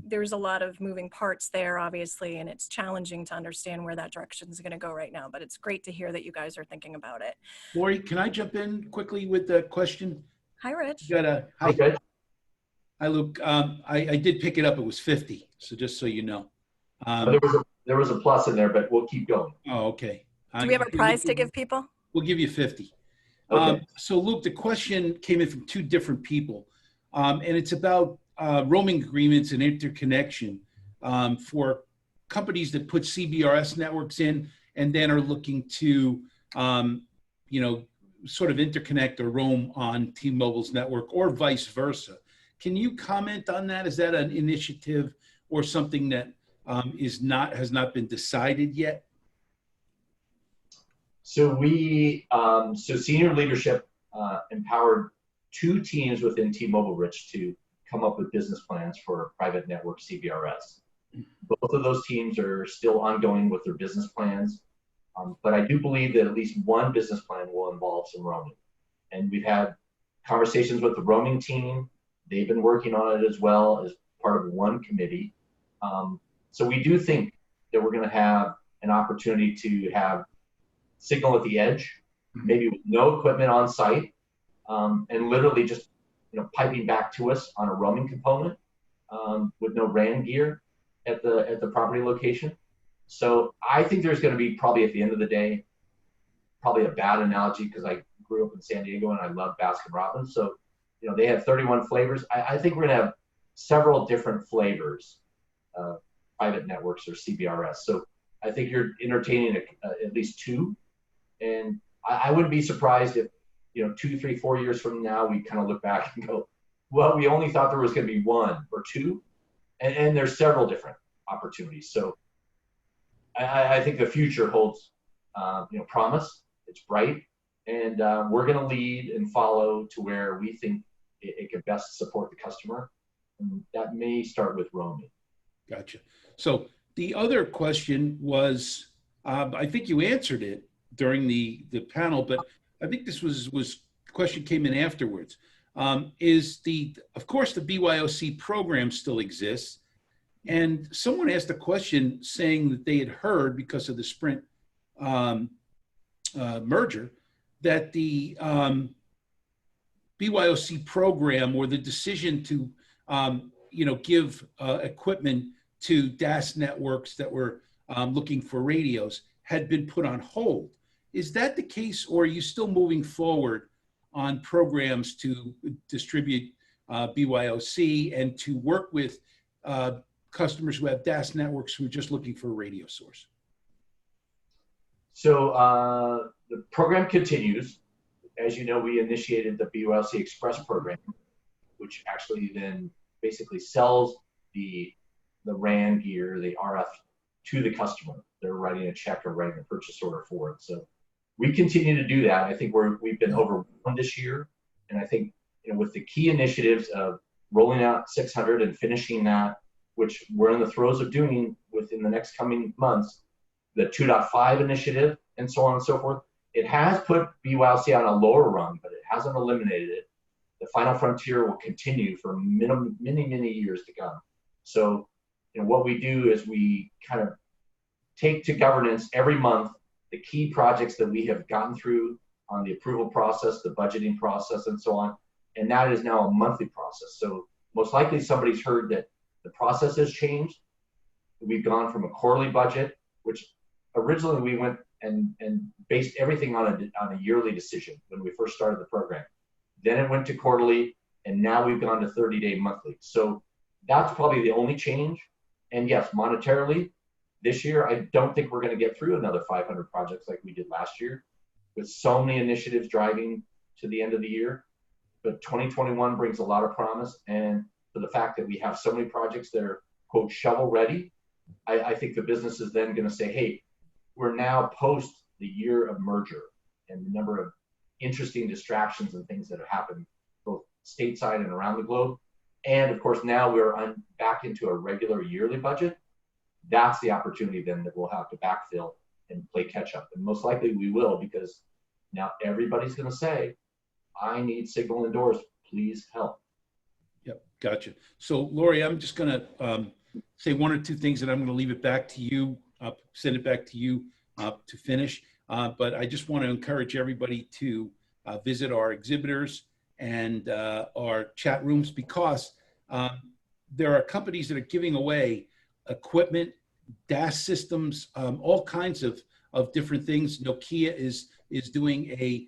There's a lot of moving parts there, obviously, and it's challenging to understand where that direction is going to go right now, but it's great to hear that you guys are thinking about it. Laurie, can I jump in quickly with the question? Hi, Rich. Hi. Okay. Hi, Luke. I did pick it up. It was 50, so just so you know. There was a plus in there, but we'll keep going. Oh, okay. Do we have a prize to give people? We'll give you 50. Okay. So, Luke, the question came in from two different people, and it's about roaming agreements and interconnection for companies that put CBRS networks in and then are looking to, sort of interconnect or roam on T-Mobile's network or vice versa. Can you comment on that? Is that an initiative or something that has not been decided yet? So senior leadership empowered two teams within T-Mobile, Rich, to come up with business plans for private network CBRS. Both of those teams are still ongoing with their business plans, but I do believe that at least one business plan will involve some roaming. And we've had conversations with the roaming team. They've been working on it as well as part of one committee. So we do think that we're going to have an opportunity to have signal at the edge, maybe with no equipment on site, and literally just piping back to us on a roaming component with no RAN gear at the property location. So I think there's going to be probably at the end of the day, probably a bad analogy because I grew up in San Diego and I love Baskin Robbins. So they have 31 flavors. I think we're going to have several different flavors of private networks or CBRS. So I think you're entertaining at least two. And I wouldn't be surprised if, 2, 3, 4 years from now, we kind of look back and go, well, we only thought there was going to be one or two. And there's several different opportunities. So I think the future holds, promise. It's bright. And we're going to lead and follow to where we think it can best support the customer. And that may start with roaming. Gotcha. So the other question was, I think you answered it during the panel, but I think this was question came in afterwards. Of course, the BYOC program still exists. And someone asked a question saying that they had heard, because of the Sprint merger, that the BYOC program, or the decision to give equipment to DAS networks that were looking for radios, had been put on hold. Is that the case, or are you still moving forward on programs to distribute BYOC and to work with customers who have DAS networks who are just looking for a radio source? So the program continues. As you know, we initiated the BYOC Express program, which actually then basically sells the RAN gear, the RF, to the customer. They're writing a check or writing a purchase order for it. So we continue to do that. I think we've been overwhelmed this year, and I think with the key initiatives of rolling out 600 and finishing that, which we're in the throes of doing within the next coming months, the 2.5 initiative, and so on and so forth. It has put BYOC on a lower rung, but it hasn't eliminated it. The final frontier will continue for many years to come. So, what we do is we kind of take to governance every month the key projects that we have gotten through on the approval process, the budgeting process, and so on. And that is now a monthly process. So most likely somebody's heard that the process has changed. We've gone from a quarterly budget, which originally we went and based everything on a yearly decision when we first started the program. Then it went to quarterly, and now we've gone to 30-day monthly. So that's probably the only change. And yes, monetarily, this year, I don't think we're going to get through another 500 projects like we did last year, with so many initiatives driving to the end of the year. But 2021 brings a lot of promise. And for the fact that we have so many projects that are, quote, shovel ready, I think the business is then going to say, hey, we're now post the year of merger and the number of interesting distractions and things that have happened both stateside and around the globe. And of course, now we're back into a regular yearly budget. That's the opportunity then that we'll have to backfill and play catch up. And most likely we will, because now everybody's going to say, I need signal indoors, please help. Yep, gotcha. So Laurie, I'm just going to say one or two things, and I'm going to leave it back to you, send it back to you to finish. But I just want to encourage everybody to visit our exhibitors and our chat rooms, because there are companies that are giving away equipment, DAS systems, all kinds of different things. Nokia is doing a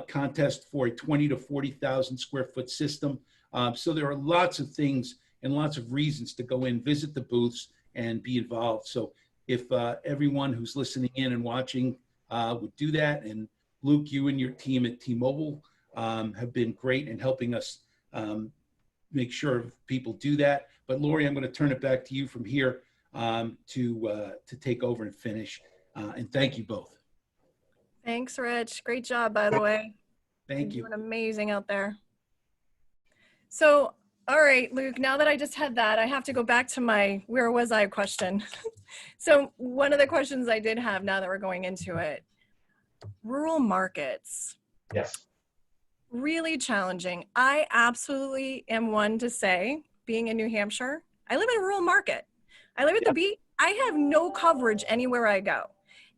contest for a 20 to 40,000 square foot system. So there are lots of things and lots of reasons to go in, visit the booths, and be involved. So if everyone who's listening in and watching would do that, and Luke, you and your team at T-Mobile have been great in helping us make sure people do that. But Laurie, I'm going to turn it back to you from here to take over and finish. And thank you both. Thanks, Rich. Great job, by the way. Thank you. You're doing amazing out there. So, all right, Luke, now that I just had that, I have to go back to my where was I question. So one of the questions I did have, now that we're going into it, rural markets. Yes. Really challenging. I absolutely am one to say, being in New Hampshire, I live in a rural market. I live at the beach. I have no coverage anywhere I go.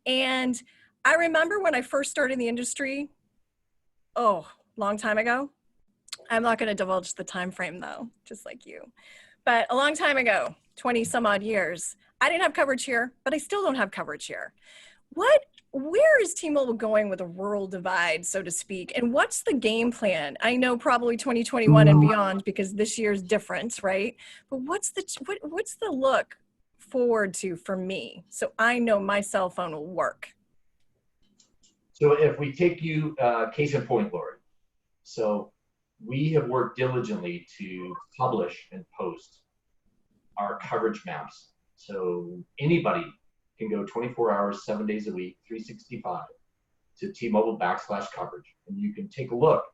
And I remember when I first started in the industry, long time ago. I'm not going to divulge the time frame though, just like you. But a long time ago, 20 some odd years, I didn't have coverage here, but I still don't have coverage here. Where is T-Mobile going with a rural divide, so to speak? And what's the game plan? I know probably 2021 and beyond, because this year's different, right? But what's the look forward to for me so I know my cell phone will work? So if we take you, case in point, Lori. So we have worked diligently to publish and post our coverage maps. So anybody can go 24 hours, 7 days a week, 365 to T-Mobile/coverage. And you can take a look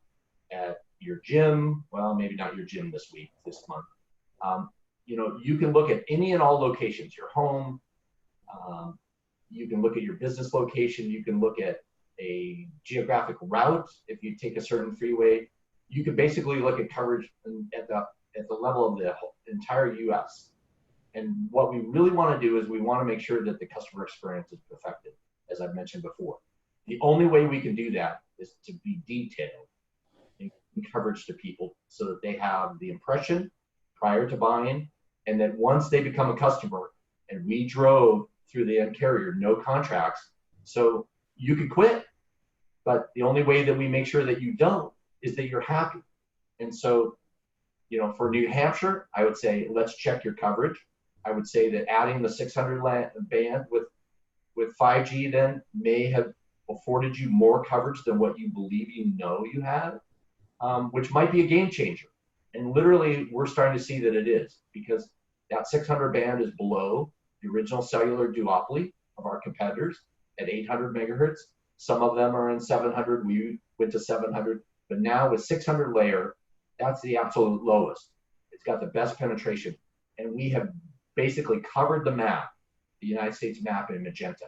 at your gym. Well, maybe not your gym this week, this month. You can look at any and all locations, your home. You can look at your business location. You can look at a geographic route. If you take a certain freeway, you can basically look at coverage at the level of the entire U.S. And what we really want to do is we want to make sure that the customer experience is perfected, as I've mentioned before. The only way we can do that is to be detailed in coverage to people so that they have the impression prior to buying, and that once they become a customer and we drove through the end carrier, no contracts, so you could quit, but the only way that we make sure that you don't is that you're happy. And so, for New Hampshire, I would say, let's check your coverage. I would say that adding the 600 band with 5G then may have afforded you more coverage than what you believe you have, which might be a game changer. And literally, we're starting to see that it is, because that 600 band is below the original cellular duopoly of our competitors at 800 megahertz. Some of them are in 700. We went to 700. But now with 600 layer, that's the absolute lowest. It's got the best penetration. And we have basically covered the map, the United States map, in magenta.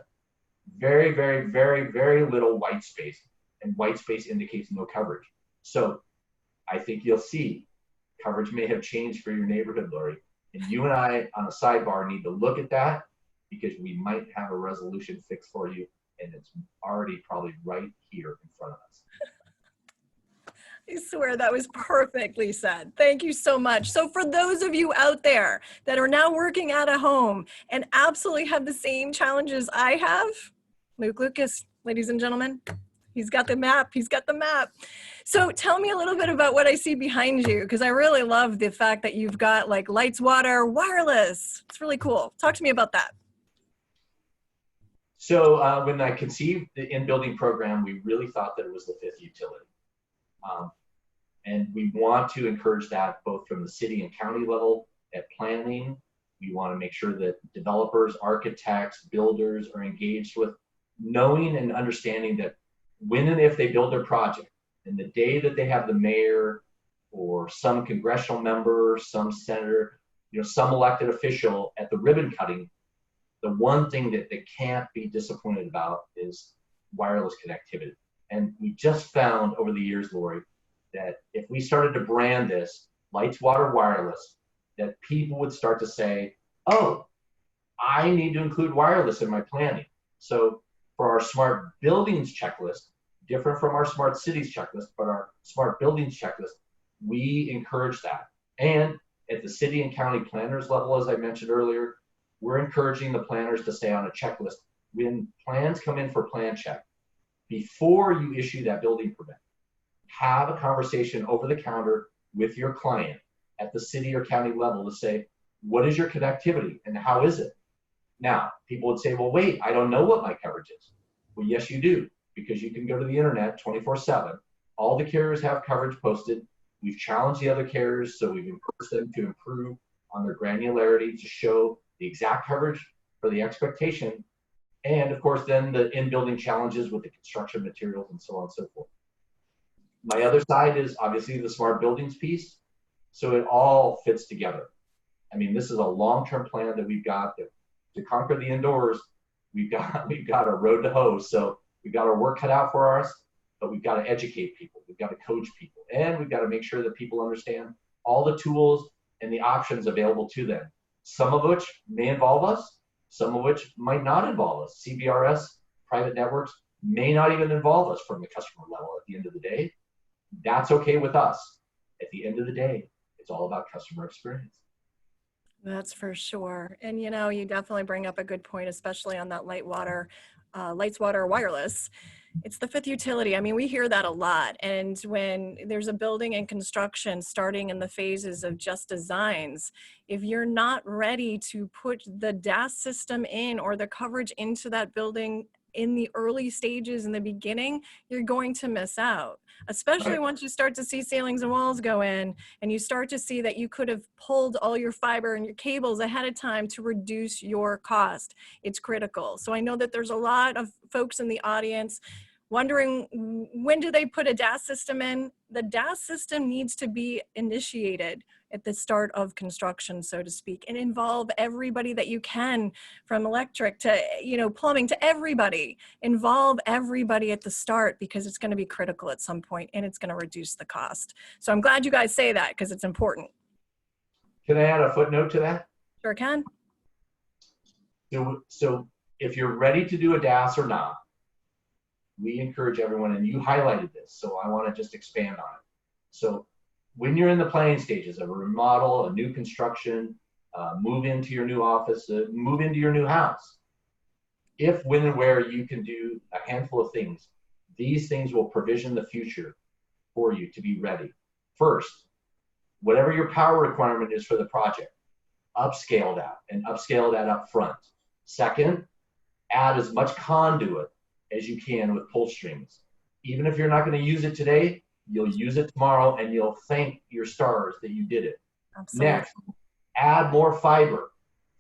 Very, very, very, very little white space. And white space indicates no coverage. So I think you'll see coverage may have changed for your neighborhood, Laurie. And you and I on a sidebar need to look at that, because we might have a resolution fix for you, and it's already probably right here in front of us. I swear that was perfectly said. Thank you so much. So for those of you out there that are now working at a home and absolutely have the same challenges I have, Luke Lucas, ladies and gentlemen, he's got the map. He's got the map. So tell me a little bit about what I see behind you, because I really love the fact that you've got like lights, water, wireless. It's really cool. Talk to me about that. So when I conceived the in-building program, we really thought that it was the fifth utility. And we want to encourage that both from the city and county level at planning. We want to make sure that developers, architects, builders are engaged with knowing and understanding that when and if they build their project, and the day that they have the mayor or some congressional member, some senator, some elected official at the ribbon cutting, the one thing that they can't be disappointed about is wireless connectivity. And we just found over the years, Laurie, that if we started to brand this lights, water, wireless, that people would start to say, oh, I need to include wireless in my planning. So for our smart buildings checklist, different from our smart cities checklist, but our smart buildings checklist, we encourage that. And at the city and county planners level, as I mentioned earlier, we're encouraging the planners to stay on a checklist. When plans come in for plan check, before you issue that building permit, have a conversation over the counter with your client at the city or county level to say, what is your connectivity and how is it? Now, people would say, well, wait, I don't know what my coverage is. Well, yes, you do, because you can go to the internet 24/7. All the carriers have coverage posted. We've challenged the other carriers, so we've encouraged them to improve on their granularity to show the exact coverage for the expectation. And of course, then the in-building challenges with the construction materials and so on and so forth. My other side is obviously the smart buildings piece. So it all fits together. I mean, this is a long-term plan that we've got to conquer the indoors. We've got a road to hoe. So we've got our work cut out for us, but we've got to educate people. We've got to coach people, and we've got to make sure that people understand all the tools and the options available to them. Some of which may involve us, some of which might not involve us. CBRS, private networks, may not even involve us from the customer level at the end of the day. That's okay with us. At the end of the day, it's all about customer experience. That's for sure. And you definitely bring up a good point, especially on that light water lights, water, wireless. It's the fifth utility. I mean, we hear that a lot. And when there's a building in construction starting in the phases of just designs, if you're not ready to put the DAS system in or the coverage into that building in the early stages in the beginning, you're going to miss out, especially Right. once you start to see ceilings and walls go in and you start to see that you could have pulled all your fiber and your cables ahead of time to reduce your cost. It's critical. So I know that there's a lot of folks in the audience wondering, when do they put a DAS system in? The DAS system needs to be initiated at the start of construction, so to speak, and involve everybody that you can, from electric to, plumbing to everybody. Involve everybody at the start, because it's going to be critical at some point and it's going to reduce the cost. So I'm glad you guys say that, because it's important. Can I add a footnote to that? Sure can. So if you're ready to do a DAS or not, we encourage everyone, and you highlighted this, so I want to just expand on it. So when you're in the planning stages of a remodel, a new construction, move into your new office, move into your new house, if, when, and where you can do a handful of things, these things will provision the future for you to be ready. First, whatever your power requirement is for the project, upscale that, and upscale that up front. Second, add as much conduit as you can with pull strings. Even if you're not going to use it today, you'll use it tomorrow and you'll thank your stars that you did it. Absolutely. Next, add more fiber.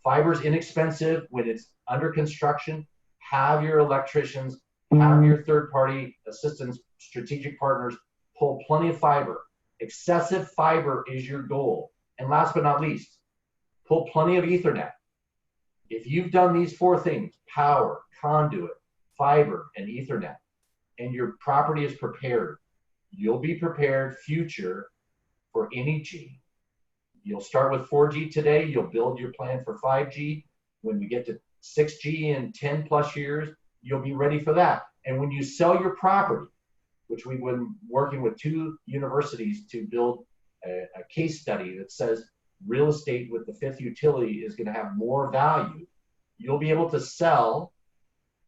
Fiber's inexpensive when it's under construction. Have your electricians, have your third-party assistants, strategic partners pull plenty of fiber. Excessive fiber is your goal. And last but not least, pull plenty of Ethernet. If you've done these four things, power, conduit, fiber, and Ethernet, and your property is prepared, you'll be prepared future for any G. You'll start with 4G today, you'll build your plan for 5G. When we get to 6G in 10 plus years, you'll be ready for that. And when you sell your property, which we've been working with 2 universities to build a case study that says real estate with the fifth utility is going to have more value, you'll be able to sell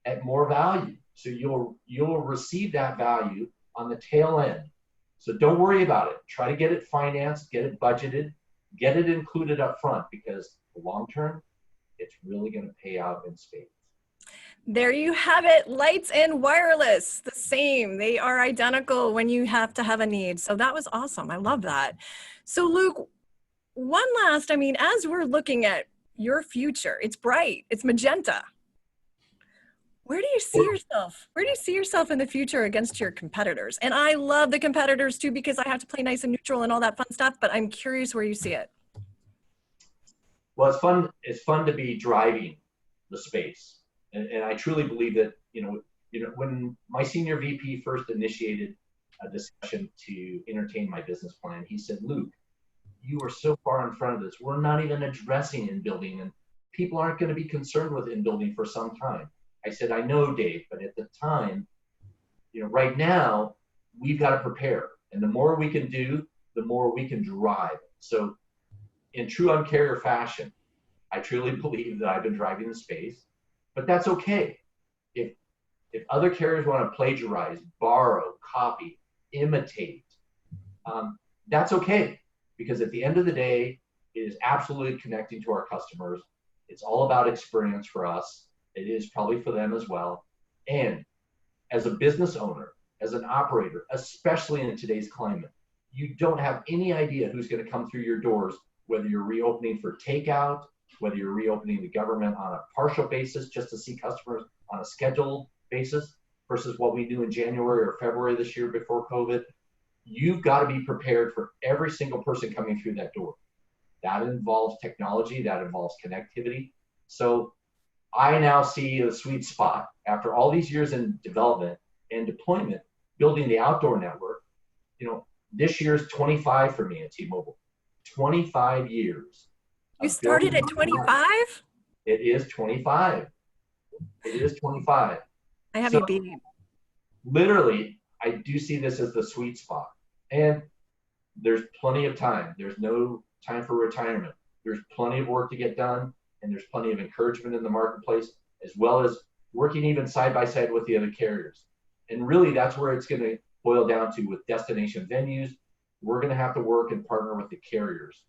at more value. So you'll receive that value on the tail end. So don't worry about it. Try to get it financed, get it budgeted, get it included up front, because the long term, it's really going to pay out in spades. There you have it. Lights and wireless, the same. They are identical when you have to have a need. So that was awesome. I love that. So Luke, one last, as we're looking at your future, it's bright, it's magenta. Where do you see yourself? Where do you see yourself in the future against your competitors? And I love the competitors too, because I have to play nice and neutral and all that fun stuff, but I'm curious where you see it. Well, it's fun to be driving the space. And I truly believe that, when my senior VP first initiated a discussion to entertain my business plan, he said, Luke, you are so far in front of this. We're not even addressing in building, and people aren't going to be concerned with in building for some time. I said, I know, Dave, but at the time, right now, we've got to prepare. And the more we can do, the more we can drive. So in true Uncarrier fashion, I truly believe that I've been driving the space, but that's okay. If other carriers want to plagiarize, borrow, copy, imitate, that's okay. Because at the end of the day, it is absolutely connecting to our customers. It's all about experience for us. It is probably for them as well. And as a business owner, as an operator, especially in today's climate, you don't have any idea who's going to come through your doors, whether you're reopening for takeout, whether you're reopening the government on a partial basis just to see customers on a scheduled basis versus what we do in January or February this year before COVID. You've got to be prepared for every single person coming through that door. That involves technology, that involves connectivity. So I now see a sweet spot after all these years in development and deployment, building the outdoor network. This year's 25 for me at T-Mobile. 25 years. You started at 25? It is 25. It is 25. I have you beat. Literally, I do see this as the sweet spot. And there's plenty of time. There's no time for retirement. There's plenty of work to get done, and there's plenty of encouragement in the marketplace, as well as working even side by side with the other carriers. And really, that's where it's going to boil down to with destination venues. We're going to have to work and partner with the carriers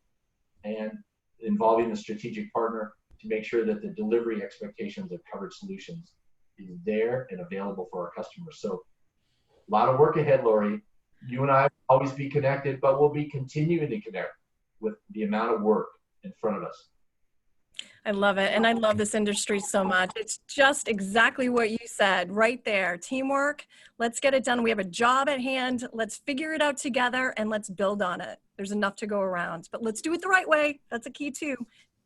and involving the strategic partner to make sure that the delivery expectations of covered solutions is there and available for our customers. So a lot of work ahead, Laurie. You and I will always be connected, but we'll be continuing to connect with the amount of work in front of us. I love it. And I love this industry so much. It's just exactly what you said right there. Teamwork. Let's get it done. We have a job at hand. Let's figure it out together and let's build on it. There's enough to go around, but let's do it the right way. That's a key too.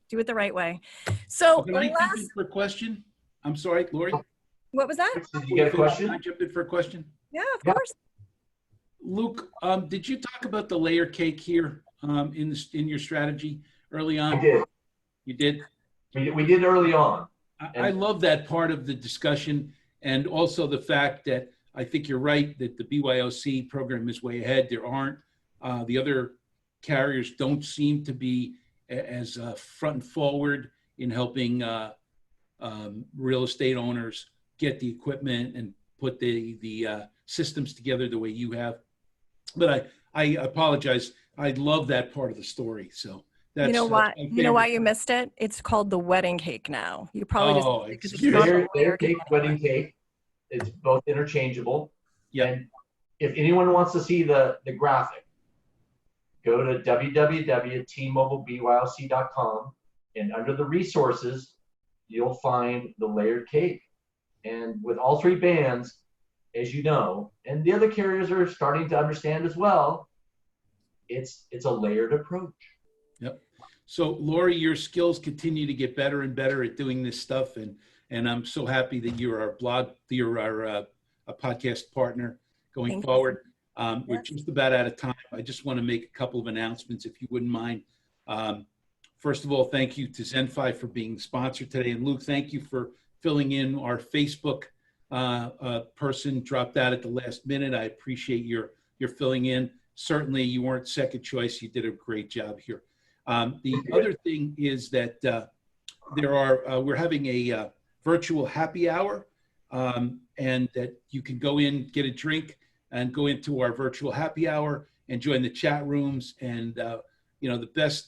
Do it the right way. So Can I jump in for a question? I'm sorry, Laurie. What was that? Did you get a question? Can I jump in for a question? Yeah, of course. Luke, did you talk about the layer cake here in your strategy early on? I did. You did? We did early on. I love that part of the discussion, and also the fact that I think you're right that the BYOC program is way ahead. There aren't. The other carriers don't seem to be as front and forward in helping real estate owners get the equipment and put the systems together the way you have. But I apologize. I love that part of the story. So that's, you know why you missed it? It's called the wedding cake now. You probably just layer cake, wedding cake. It's both interchangeable. Yeah. And if anyone wants to see the graphic, go to www.tmobilebyc.com, and under the resources, you'll find the layered cake. And with all three bands, as you know, and the other carriers are starting to understand as well, it's a layered approach. Yep. So Laurie, your skills continue to get better and better at doing this stuff, and I'm so happy that you're our a podcast partner going forward. We're just about out of time. I just want to make a couple of announcements, if you wouldn't mind. First of all, thank you to Zenfi for being sponsored today, and Luke, thank you for filling in. Our Facebook person dropped out at the last minute. I appreciate your filling in. Certainly, you weren't second choice. You did a great job here. The other thing is that we're having a virtual happy hour, and that you can go in, get a drink, and go into our virtual happy hour and join the chat rooms. And the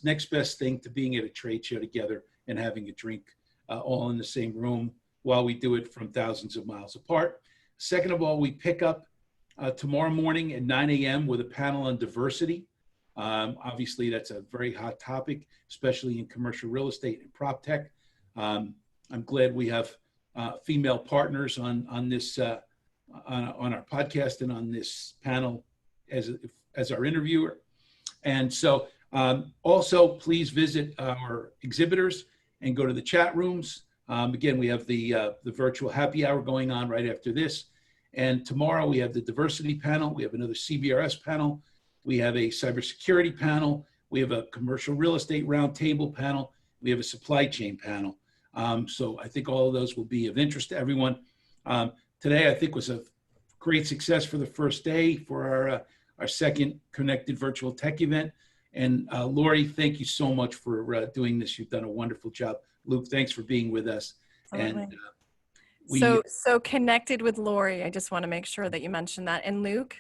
next best thing to being at a trade show together and having a drink all in the same room while we do it from thousands of miles apart. Second of all, we pick up tomorrow morning at 9 a.m. with a panel on diversity. Obviously, that's a very hot topic, especially in commercial real estate and prop tech. I'm glad we have female partners on this on our podcast and on this panel as our interviewer. And so also, please visit our exhibitors and go to the chat rooms. Again, we have the virtual happy hour going on right after this. And tomorrow we have the diversity panel. We have another CBRS panel. We have a cybersecurity panel. We have a commercial real estate roundtable panel. We have a supply chain panel. So I think all of those will be of interest to everyone. Today, I think, was a great success for the first day for our second Connected Virtual Tech event. And Laurie, thank you so much for doing this. You've done a wonderful job. Luke, thanks for being with us. Absolutely. And so connected with Laurie. I just want to make sure that you mentioned that. And Luke,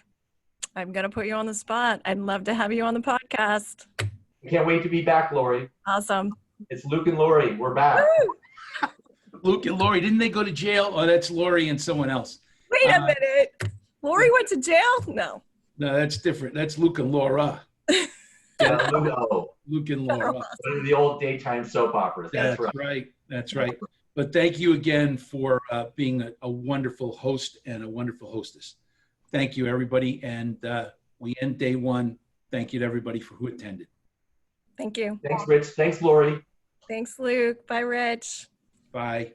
I'm going to put you on the spot. I'd love to have you on the podcast. I can't wait to be back, Laurie. Awesome. It's Luke and Laurie. We're back. Woo! Luke and Laurie, didn't they go to jail? Oh, that's Laurie and someone else. Wait a minute. Laurie went to jail? No. No, that's different. That's Luke and Laura. Yeah, Luke and Laura. One of the old daytime soap operas. That's right. That's right. But thank you again for being a wonderful host and a wonderful hostess. Thank you, everybody. And we end day one. Thank you to everybody who attended. Thank you. Thanks, Rich. Thanks, Laurie. Thanks, Luke. Bye, Rich. Bye.